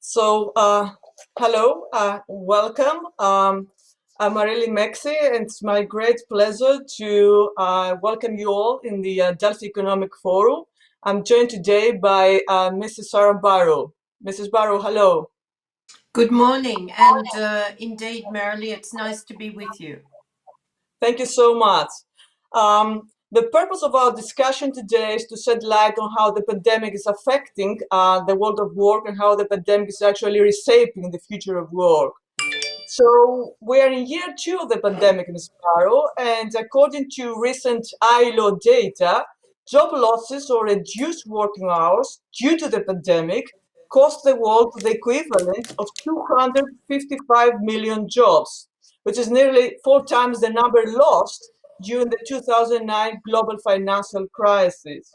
So, hello, welcome. I'm Mexi, and it's my great pleasure to welcome you all in the Delphi Economic Forum. I'm joined today by Mrs. Sharan Burrow. Mrs. Burrow, hello. Good morning, and indeed, Marilee, it's nice to be with you. Thank you so much. The purpose of our discussion today is to shed light on how the pandemic is affecting the world of work and how the pandemic is actually reshaping the future of work. So we are in year 2 of the pandemic in Sparrow, and according to recent ILO data, job losses or reduced working hours due to the pandemic cost the world the equivalent of 255 million jobs, which is nearly 4 times the number lost during the 2009 global financial crisis.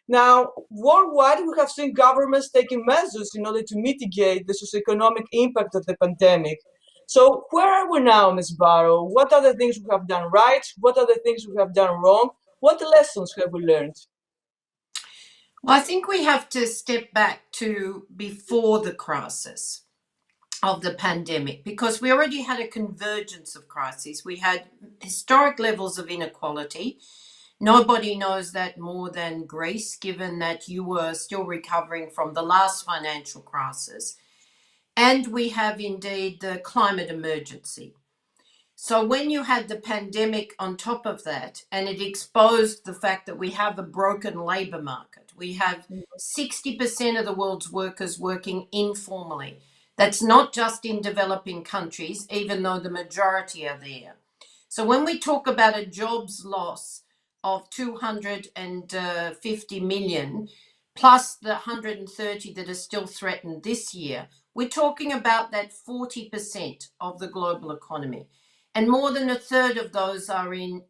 Now, worldwide, we have seen governments taking measures in order to mitigate the socioeconomic impact of the pandemic. So, where are we now, Ms. Barrow? What are the things we have done right? What are the things we have done wrong? What lessons have we learned? Well, I think we have to step back to before the crisis of the pandemic because we already had a convergence of crises. We had historic levels of inequality. Nobody knows that more than Greece, given that you were still recovering from the last financial crisis. And we have indeed the climate emergency. So when you had the pandemic on top of that, and it exposed the fact that we have a broken labor market, we have 60% of the world's workers working informally. That's not just in developing countries, even though the majority are there. So when we talk about a jobs loss of 250 million, plus the 130 that are still threatened this year, we're talking about that 40% of the global economy. And more than a third of those are in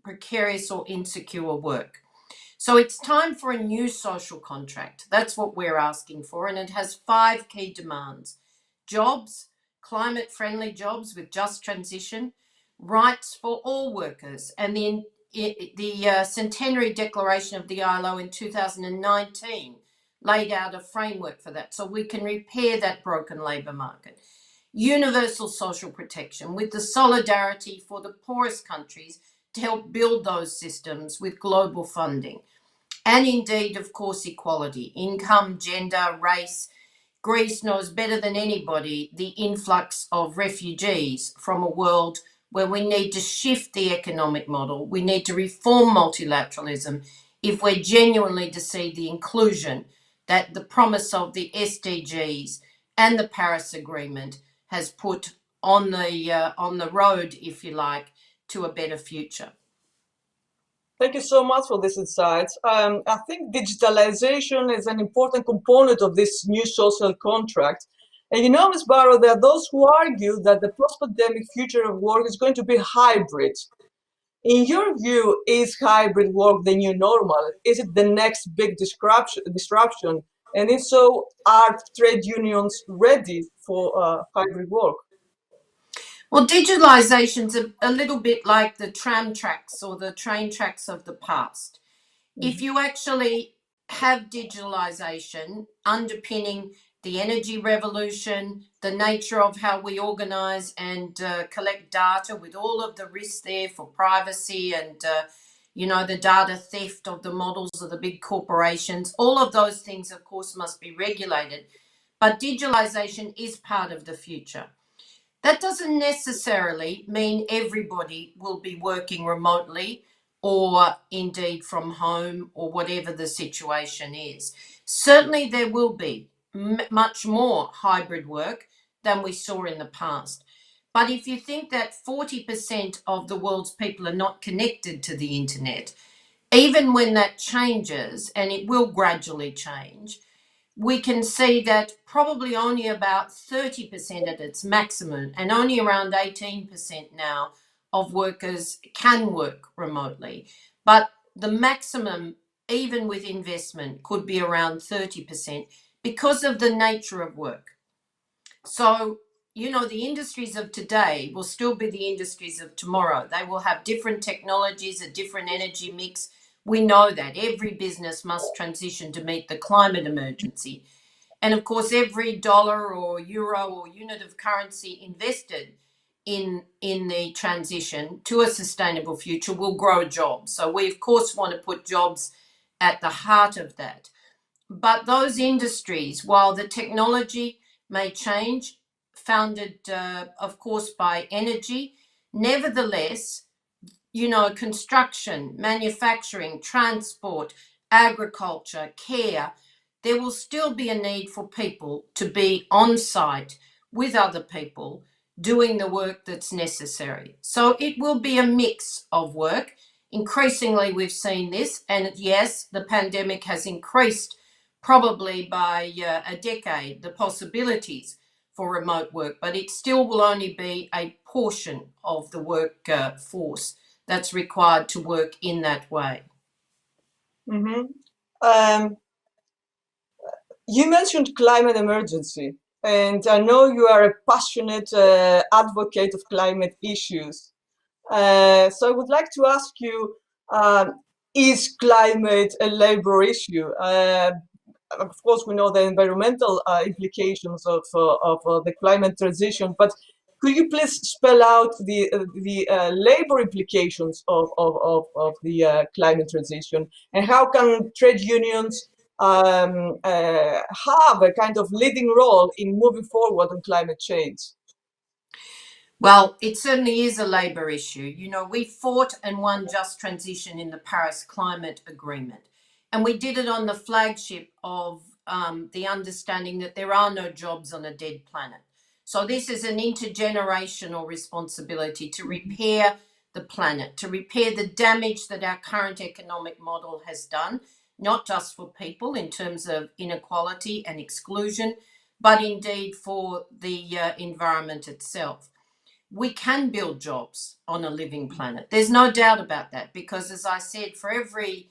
precarious or insecure work. So it's time for a new social contract. That's what we're asking for. And it has 5 key demands: jobs, climate friendly jobs with just transition, rights for all workers. And the centenary declaration of the ILO in 2019 laid out a framework for that so we can repair that broken labour market. Universal social protection with the solidarity for the poorest countries to help build those systems with global funding. And indeed, of course, equality, income, gender, race. Greece knows better than anybody the influx of refugees from a world where we need to shift the economic model. We need to reform multilateralism if we're genuinely to see the inclusion that the promise of the SDGs and the Paris Agreement has put on the road, if you like, to a better future. Thank you so much for this insight. I think digitalization is an important component of this new social contract. And you know, Ms. Barrow, there are those who argue that the post-pandemic future of work is going to be hybrid. In your view, is hybrid work the new normal? Is it the next big disruption? And if so, are trade unions ready for hybrid work? Well, digitalization's a little bit like the tram tracks or the train tracks of the past. If you actually have digitalization underpinning the energy revolution, the nature of how we organize and collect data with all of the risks there for privacy and, the data theft of the models of the big corporations, all of those things, of course, must be regulated. But digitalization is part of the future. That doesn't necessarily mean everybody will be working remotely or indeed from home or whatever the situation is. Certainly, there will be much more hybrid work than we saw in the past. But if you think that 40% of the world's people are not connected to the internet, even when that changes, and it will gradually change, we can see that probably only about 30% at its maximum and only around 18% now of workers can work remotely. But the maximum, even with investment, could be around 30% because of the nature of work. So, the industries of today will still be the industries of tomorrow. They will have different technologies, a different energy mix. We know that every business must transition to meet the climate emergency. And of course, every dollar or euro or unit of currency invested in the transition to a sustainable future will grow jobs. So we, of course, want to put jobs at the heart of that. But those industries, while the technology may change, founded, of course, by energy, nevertheless, construction, manufacturing, transport, agriculture, care, there will still be a need for people to be on site with other people doing the work that's necessary. So it will be a mix of work. Increasingly, we've seen this, and yes, the pandemic has increased probably by a decade the possibilities for remote work, but it still will only be a portion of the workforce that's required to work in that way. Mm-hmm. You mentioned climate emergency, and I know you are a passionate advocate of climate issues. So I would like to ask you, is climate a labor issue? Of course, we know the environmental implications of the climate transition, but could you please spell out the labor implications of the climate transition, and how can trade unions have a kind of leading role in moving forward on climate change? Well, it certainly is a labour issue. We fought and won just transition in the Paris Climate Agreement. And we did it on the flagship of the understanding that there are no jobs on a dead planet. So this is an intergenerational responsibility to repair the planet, to repair the damage that our current economic model has done, not just for people in terms of inequality and exclusion, but indeed for the environment itself. We can build jobs on a living planet. There's no doubt about that, because as I said, for every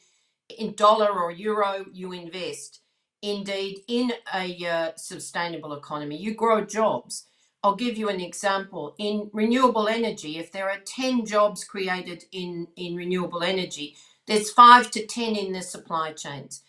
dollar or euro you invest, indeed, in a sustainable economy, you grow jobs. I'll give you an example. In renewable energy, if there are 10 jobs created in renewable energy, there's 5 to 10 in the supply chains.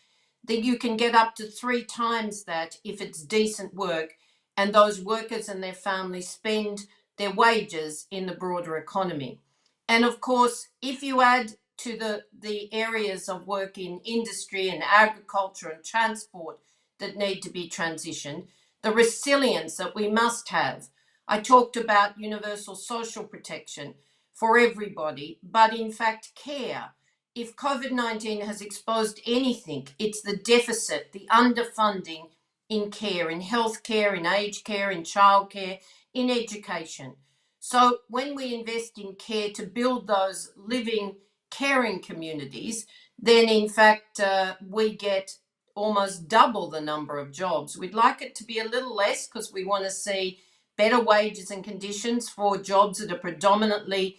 That you can get up to 3 times that if it's decent work, and those workers and their families spend their wages in the broader economy. And of course, if you add to the areas of work in industry and agriculture and transport that need to be transitioned, the resilience that we must have. I talked about universal social protection for everybody, but in fact, care. If COVID-19 has exposed anything, it's the deficit, the underfunding in care, in healthcare, in aged care, in childcare, in education. So when we invest in care to build those living, caring communities, then in fact we get almost double the number of jobs. We'd like it to be a little less because we want to see better wages and conditions for jobs that are predominantly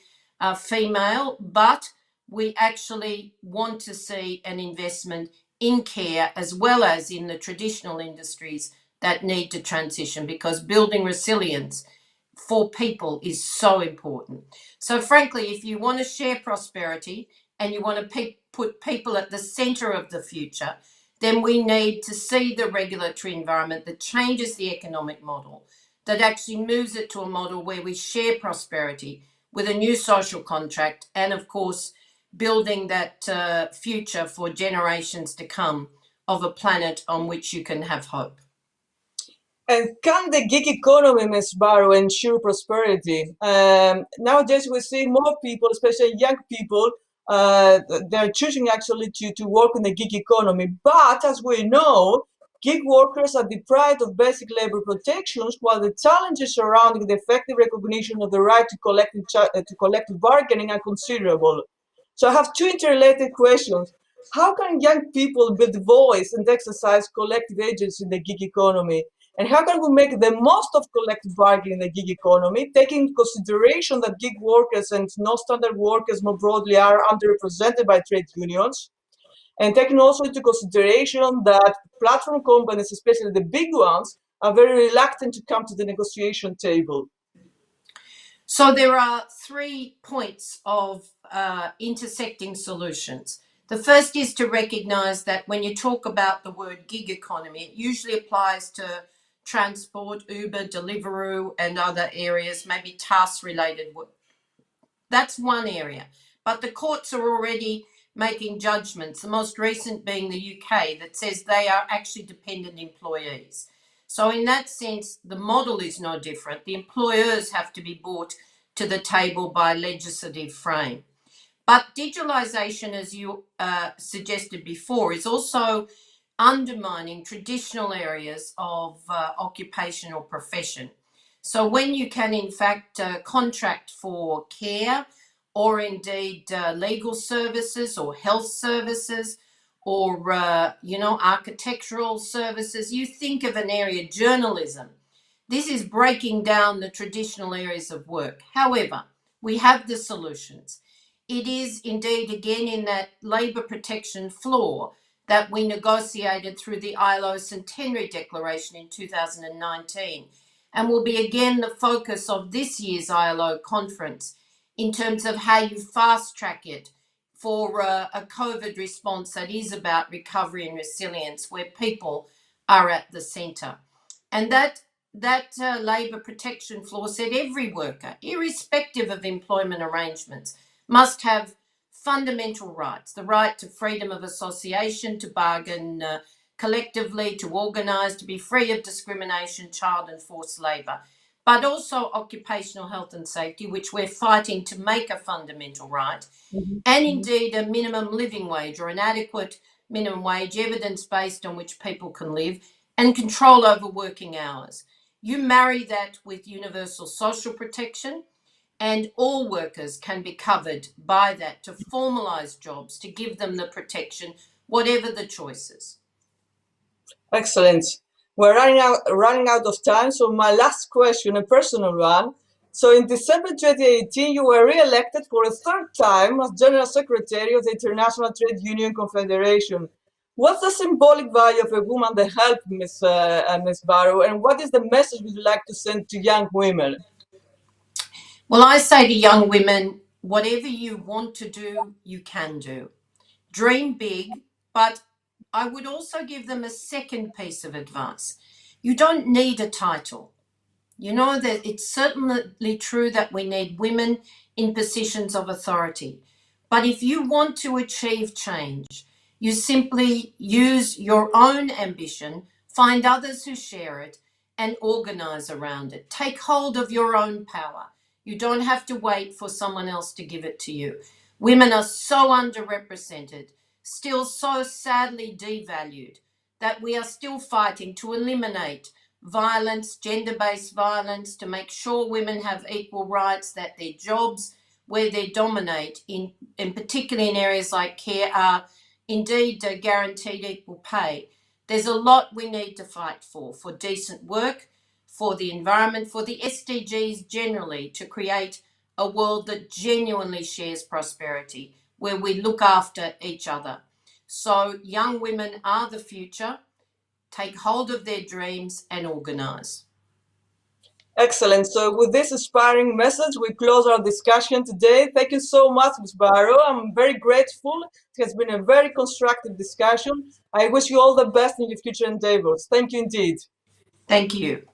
female, but we actually want to see an investment in care as well as in the traditional industries that need to transition, because building resilience for people is so important. So frankly, if you want to share prosperity and you want to put people at the center of the future, then we need to see the regulatory environment that changes the economic model, that actually moves it to a model where we share prosperity with a new social contract, and of course, building that future for generations to come of a planet on which you can have hope. And can the gig economy, Ms. Burrow, ensure prosperity? Nowadays, we see more people, especially young people, they're choosing actually to work in the gig economy. But as we know, gig workers are deprived of basic labor protections, while the challenges surrounding the effective recognition of the right to collective bargaining are considerable. So I have two interrelated questions. How can young people build voice and exercise collective agency in the gig economy? And how can we make the most of collective bargaining in the gig economy, taking into consideration that gig workers and non-standard workers more broadly are underrepresented by trade unions, and taking also into consideration that platform companies, especially the big ones, are very reluctant to come to the negotiation table? So there are 3 points of intersecting solutions. The first is to recognize that when you talk about the word gig economy, it usually applies to transport, Uber, Deliveroo, and other areas, maybe task related work. That's one area. But the courts are already making judgments, the most recent being the UK, that says they are actually dependent employees. So, in that sense, the model is no different. The employers have to be brought to the table by legislative frame. But digitalisation, as you suggested before, is also undermining traditional areas of occupation or profession. So when you can, in fact, contract for care or indeed legal services or health services or, architectural services, you think of an area, journalism. This is breaking down the traditional areas of work. However, we have the solutions. It is indeed, again, in that labour protection floor that we negotiated through the ILO Centenary Declaration in 2019, and will be again the focus of this year's ILO conference in terms of how you fast track it for a COVID response that is about recovery and resilience, where people are at the centre. And that labour protection floor said every worker, irrespective of employment arrangements, must have fundamental rights: the right to freedom of association, to bargain collectively, to organise, to be free of discrimination, child and forced labour, but also occupational health and safety, which we're fighting to make a fundamental right, and indeed a minimum living wage or an adequate minimum wage, evidence-based, on which people can live, and control over working hours. You marry that with universal social protection, and all workers can be covered by that to formalise jobs, to give them the protection, whatever the choices. Excellent. We're running out of time, so my last question, a personal one. So in December 2018, you were re-elected for a third time as General Secretary of the International Trade Union Confederation. What's the symbolic value of a woman that helped Ms. Burrow, and what is the message would you like to send to young women? Well, I say to young women, whatever you want to do, you can do. Dream big, but I would also give them a second piece of advice. You don't need a title. You know that it's certainly true that we need women in positions of authority. But if you want to achieve change, you simply use your own ambition, find others who share it, and organise around it. Take hold of your own power. You don't have to wait for someone else to give it to you. Women are so underrepresented, still so sadly devalued, that we are still fighting to eliminate violence, gender-based violence, to make sure women have equal rights, that their jobs where they dominate, in particularly in areas like care, are indeed guaranteed equal pay. There's a lot we need to fight for decent work, for the environment, for the SDGs generally, to create a world that genuinely shares prosperity, where we look after each other. So young women are the future. Take hold of their dreams and organise. Excellent. So with this inspiring message, we close our discussion today. Thank you so much, Ms. Burrow. I'm very grateful. It has been a very constructive discussion. I wish you all the best in your future endeavors. Thank you indeed. Thank you.